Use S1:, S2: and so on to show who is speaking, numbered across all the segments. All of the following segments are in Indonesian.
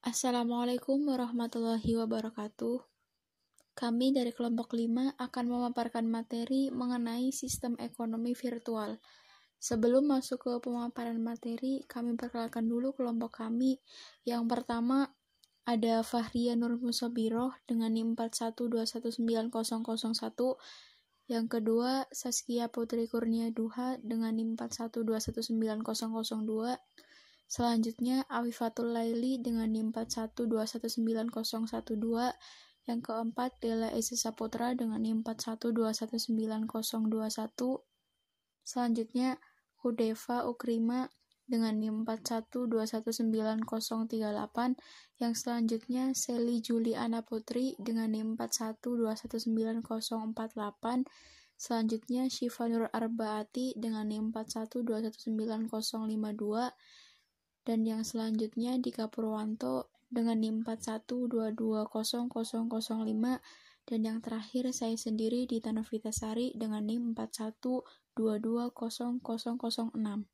S1: Assalamualaikum warahmatullahi wabarakatuh. Kami dari kelompok 5 akan memaparkan materi mengenai sistem ekonomi virtual. Sebelum masuk ke pemaparan materi, kami perkenalkan dulu kelompok kami. Yang pertama ada Fahria Nur Musabiroh dengan NIM 41219001. Yang kedua Saskia Putri Kurnia Duha dengan NIM 41219002. Selanjutnya Afifatul Laili dengan NIM 41219012. Yang keempat Della Esa Saputra dengan NIM 41219021. Selanjutnya Hudeva Ukrima dengan NIM 41219038. Yang selanjutnya Seli Juliana Putri dengan NIM 41219048. Selanjutnya Syifa Nur Arbaati dengan NIM 41219052. Dan yang selanjutnya Dika Purwanto dengan NIM 41220005. Dan yang terakhir saya sendiri Dita Novitasari dengan NIM 41220006.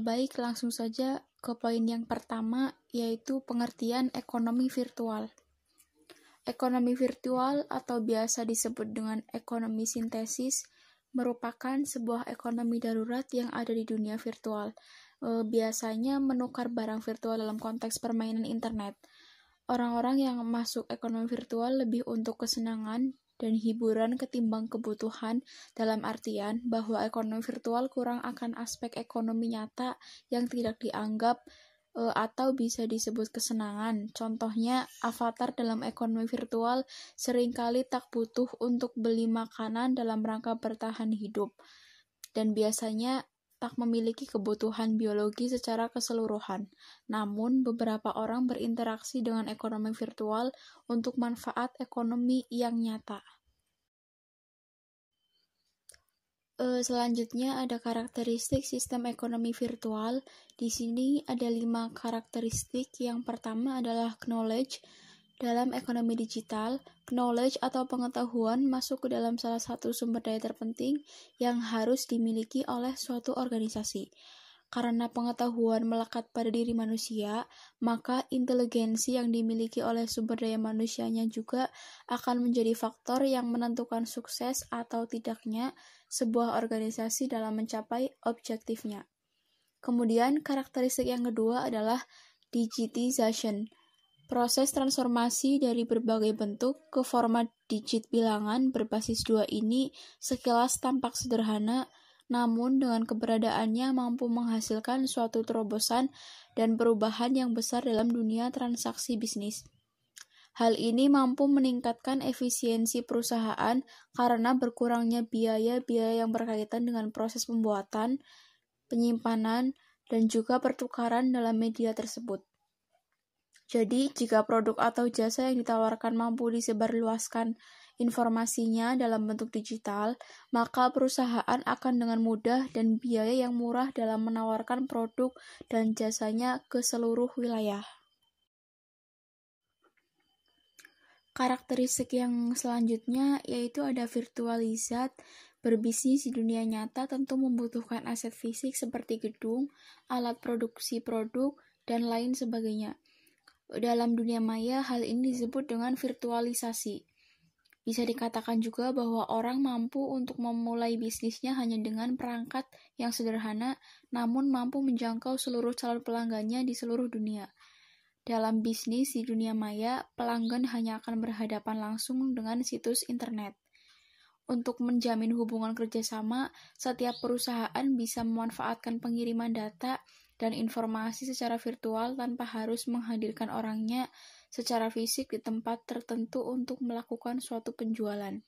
S1: Baik, langsung saja ke poin yang pertama, yaitu pengertian ekonomi virtual. Ekonomi virtual atau biasa disebut dengan ekonomi sintesis merupakan sebuah ekonomi darurat yang ada di dunia virtual. Biasanya menukar barang virtual dalam konteks permainan internet. Orang-orang yang masuk ekonomi virtual lebih untuk kesenangan dan hiburan ketimbang kebutuhan, dalam artian bahwa ekonomi virtual kurang akan aspek ekonomi nyata yang tidak dianggap atau bisa disebut kesenangan. Contohnya, avatar dalam ekonomi virtual seringkali tak butuh untuk beli makanan dalam rangka bertahan hidup, dan biasanya tak memiliki kebutuhan biologi secara keseluruhan. Namun, beberapa orang berinteraksi dengan ekonomi virtual untuk manfaat ekonomi yang nyata. Selanjutnya ada karakteristik sistem ekonomi virtual. Di sini ada 5 karakteristik. Yang pertama adalah knowledge. Dalam ekonomi digital, knowledge atau pengetahuan masuk ke dalam salah satu sumber daya terpenting yang harus dimiliki oleh suatu organisasi. Karena pengetahuan melekat pada diri manusia, maka inteligensi yang dimiliki oleh sumber daya manusianya juga akan menjadi faktor yang menentukan sukses atau tidaknya sebuah organisasi dalam mencapai objektifnya. Kemudian, karakteristik yang kedua adalah digitization. Proses transformasi dari berbagai bentuk ke format digit bilangan berbasis 2 ini sekilas tampak sederhana, namun dengan keberadaannya mampu menghasilkan suatu terobosan dan perubahan yang besar dalam dunia transaksi bisnis. Hal ini mampu meningkatkan efisiensi perusahaan karena berkurangnya biaya-biaya yang berkaitan dengan proses pembuatan, penyimpanan, dan juga pertukaran dalam media tersebut. Jadi, jika produk atau jasa yang ditawarkan mampu disebarluaskan informasinya dalam bentuk digital, maka perusahaan akan dengan mudah dan biaya yang murah dalam menawarkan produk dan jasanya ke seluruh wilayah. Karakteristik yang selanjutnya yaitu ada virtualizat. Berbisnis di dunia nyata tentu membutuhkan aset fisik seperti gedung, alat produksi produk, dan lain sebagainya. Dalam dunia maya, hal ini disebut dengan virtualisasi. Bisa dikatakan juga bahwa orang mampu untuk memulai bisnisnya hanya dengan perangkat yang sederhana, namun mampu menjangkau seluruh calon pelanggannya di seluruh dunia. Dalam bisnis di dunia maya, pelanggan hanya akan berhadapan langsung dengan situs internet. Untuk menjamin hubungan kerjasama, setiap perusahaan bisa memanfaatkan pengiriman data dan informasi secara virtual tanpa harus menghadirkan orangnya secara fisik di tempat tertentu untuk melakukan suatu penjualan.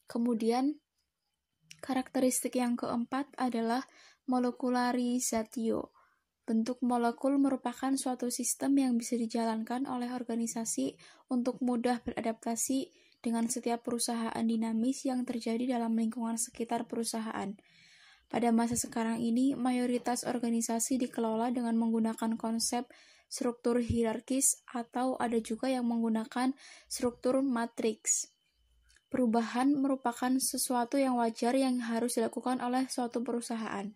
S1: Kemudian, karakteristik yang keempat adalah molekularisatio. Bentuk molekul merupakan suatu sistem yang bisa dijalankan oleh organisasi untuk mudah beradaptasi dengan setiap perusahaan dinamis yang terjadi dalam lingkungan sekitar perusahaan. Pada masa sekarang ini, mayoritas organisasi dikelola dengan menggunakan konsep struktur hierarkis atau ada juga yang menggunakan struktur matriks. Perubahan merupakan sesuatu yang wajar yang harus dilakukan oleh suatu perusahaan.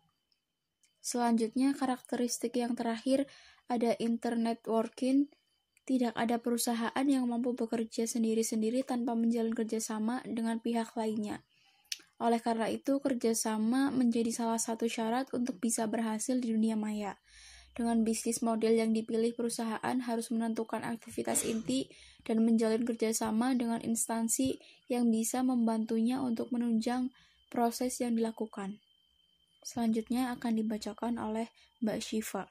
S1: Selanjutnya, karakteristik yang terakhir ada internet working. Tidak ada perusahaan yang mampu bekerja sendiri-sendiri tanpa menjalin kerjasama dengan pihak lainnya. Oleh karena itu, kerjasama menjadi salah satu syarat untuk bisa berhasil di dunia maya. Dengan bisnis model yang dipilih, perusahaan harus menentukan aktivitas inti dan menjalin kerjasama dengan instansi yang bisa membantunya untuk menunjang proses yang dilakukan. Selanjutnya akan dibacakan oleh Mbak Syifa.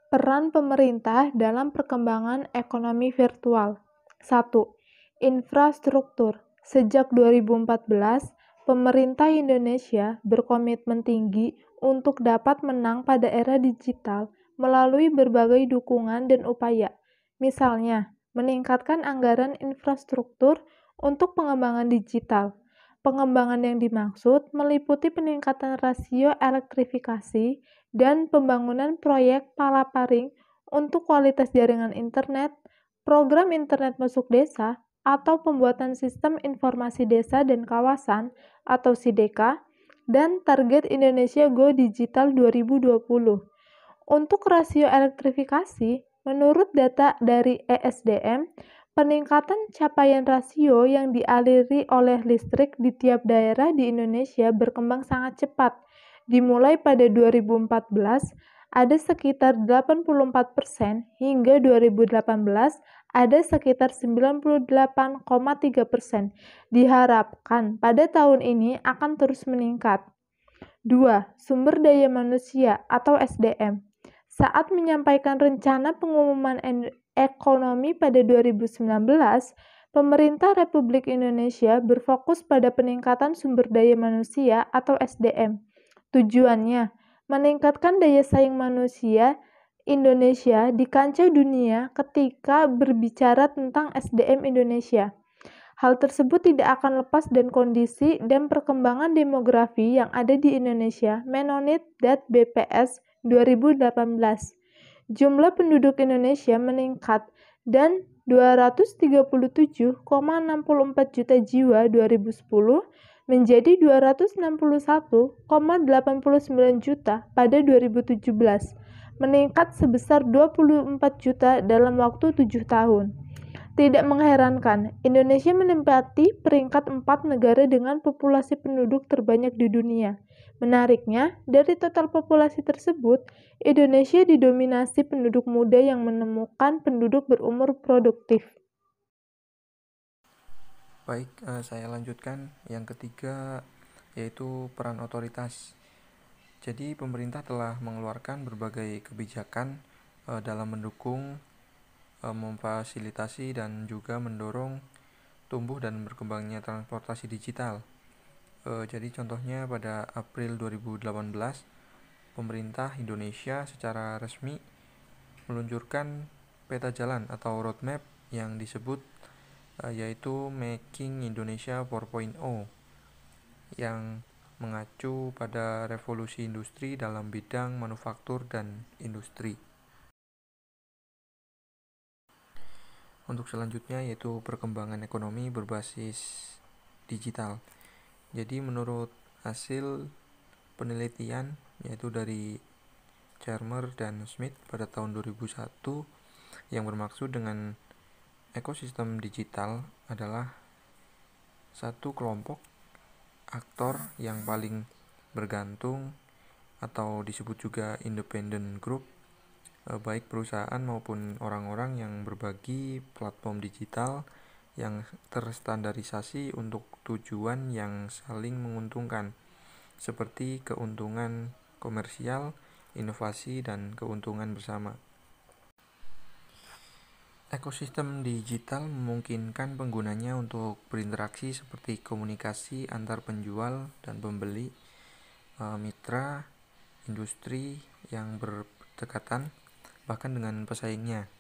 S2: Peran pemerintah dalam perkembangan ekonomi virtual. 1. Infrastruktur. Sejak 2014, pemerintah Indonesia berkomitmen tinggi untuk dapat menang pada era digital melalui berbagai dukungan dan upaya. Misalnya, meningkatkan anggaran infrastruktur untuk pengembangan digital. Pengembangan yang dimaksud meliputi peningkatan rasio elektrifikasi dan pembangunan proyek palaparing untuk kualitas jaringan internet, program internet masuk desa, atau pembuatan sistem informasi desa dan kawasan atau SIDEKA, dan target Indonesia Go Digital 2020. Untuk rasio elektrifikasi, menurut data dari ESDM, peningkatan capaian rasio yang dialiri oleh listrik di tiap daerah di Indonesia berkembang sangat cepat. Dimulai pada 2014, ada sekitar 84% hingga 2018 ada sekitar 98,3%. Diharapkan pada tahun ini akan terus meningkat. 2. Sumber daya manusia atau SDM. Saat menyampaikan rencana pengumuman ekonomi pada 2019, pemerintah Republik Indonesia berfokus pada peningkatan sumber daya manusia atau SDM. Tujuannya, meningkatkan daya saing manusia Indonesia di kancah dunia ketika berbicara tentang SDM Indonesia. Hal tersebut tidak akan lepas dari kondisi dan perkembangan demografi yang ada di Indonesia menurut BPS 2018. Jumlah penduduk Indonesia meningkat dan 237,64 juta jiwa 2010 menjadi 261,89 juta pada 2017, meningkat sebesar 24 juta dalam waktu 7 tahun. Tidak mengherankan, Indonesia menempati peringkat 4 negara dengan populasi penduduk terbanyak di dunia. Menariknya, dari total populasi tersebut, Indonesia didominasi penduduk muda yang menemukan penduduk berumur produktif.
S3: Baik, saya lanjutkan. Yang ketiga yaitu peran otoritas. Jadi pemerintah telah mengeluarkan berbagai kebijakan dalam mendukung, memfasilitasi dan juga mendorong tumbuh dan berkembangnya transportasi digital. Jadi contohnya pada April 2018, pemerintah Indonesia secara resmi meluncurkan peta jalan atau roadmap yang disebut yaitu Making Indonesia 4.0 yang mengacu pada revolusi industri dalam bidang manufaktur dan industri. Untuk selanjutnya yaitu perkembangan ekonomi berbasis digital. Jadi menurut hasil penelitian yaitu dari Charmer dan Smith pada tahun 2001 yang bermaksud dengan ekosistem digital adalah satu kelompok aktor yang paling bergantung atau disebut juga independent group, baik perusahaan maupun orang-orang yang berbagi platform digital yang terstandarisasi untuk tujuan yang saling menguntungkan, seperti keuntungan komersial, inovasi, dan keuntungan bersama. Ekosistem digital memungkinkan penggunanya untuk berinteraksi seperti komunikasi antar penjual dan pembeli, mitra, industri yang berdekatan, bahkan dengan pesaingnya.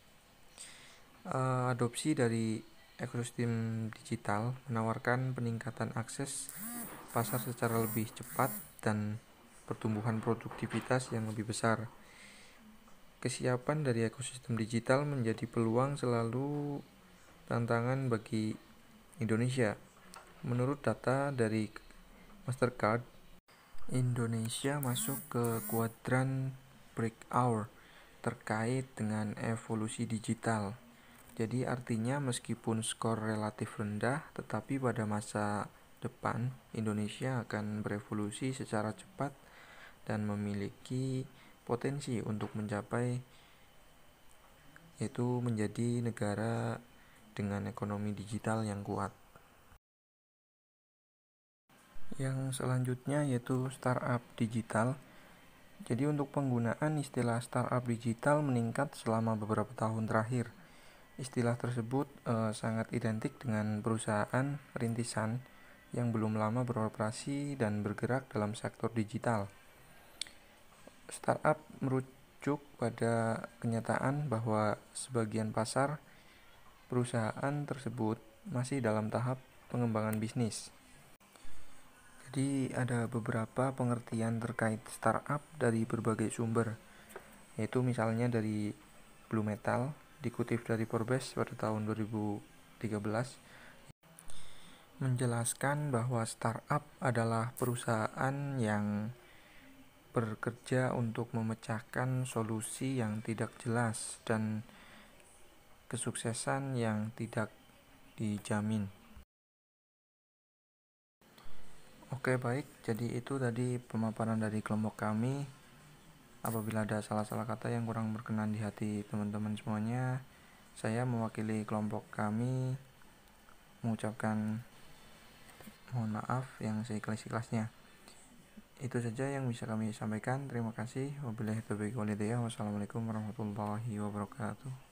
S3: Adopsi dari ekosistem digital menawarkan peningkatan akses pasar secara lebih cepat dan pertumbuhan produktivitas yang lebih besar. Kesiapan dari ekosistem digital menjadi peluang selalu tantangan bagi Indonesia. Menurut data dari Mastercard, Indonesia masuk ke kuadran breakout terkait dengan evolusi digital. Jadi artinya meskipun skor relatif rendah, tetapi pada masa depan Indonesia akan berevolusi secara cepat dan memiliki potensi untuk mencapai, yaitu menjadi negara dengan ekonomi digital yang kuat. Yang selanjutnya yaitu startup digital. Jadi untuk penggunaan istilah startup digital meningkat selama beberapa tahun terakhir. Istilah tersebut sangat identik dengan perusahaan rintisan yang belum lama beroperasi dan bergerak dalam sektor digital. Startup merujuk pada kenyataan bahwa sebagian pasar perusahaan tersebut masih dalam tahap pengembangan bisnis. Jadi ada beberapa pengertian terkait startup dari berbagai sumber, yaitu misalnya dari Blue Metal, dikutip dari Forbes pada tahun 2013, menjelaskan bahwa startup adalah perusahaan yang bekerja untuk memecahkan solusi yang tidak jelas dan kesuksesan yang tidak dijamin. Oke, baik, jadi itu tadi pemaparan dari kelompok kami. Apabila ada salah-salah kata yang kurang berkenan di hati teman-teman semuanya, saya mewakili kelompok kami mengucapkan mohon maaf yang seikhlas-ikhlasnya. Itu saja yang bisa kami sampaikan. Terima kasih. Wabillahi taufiq wal hidayah. Wassalamualaikum warahmatullahi wabarakatuh.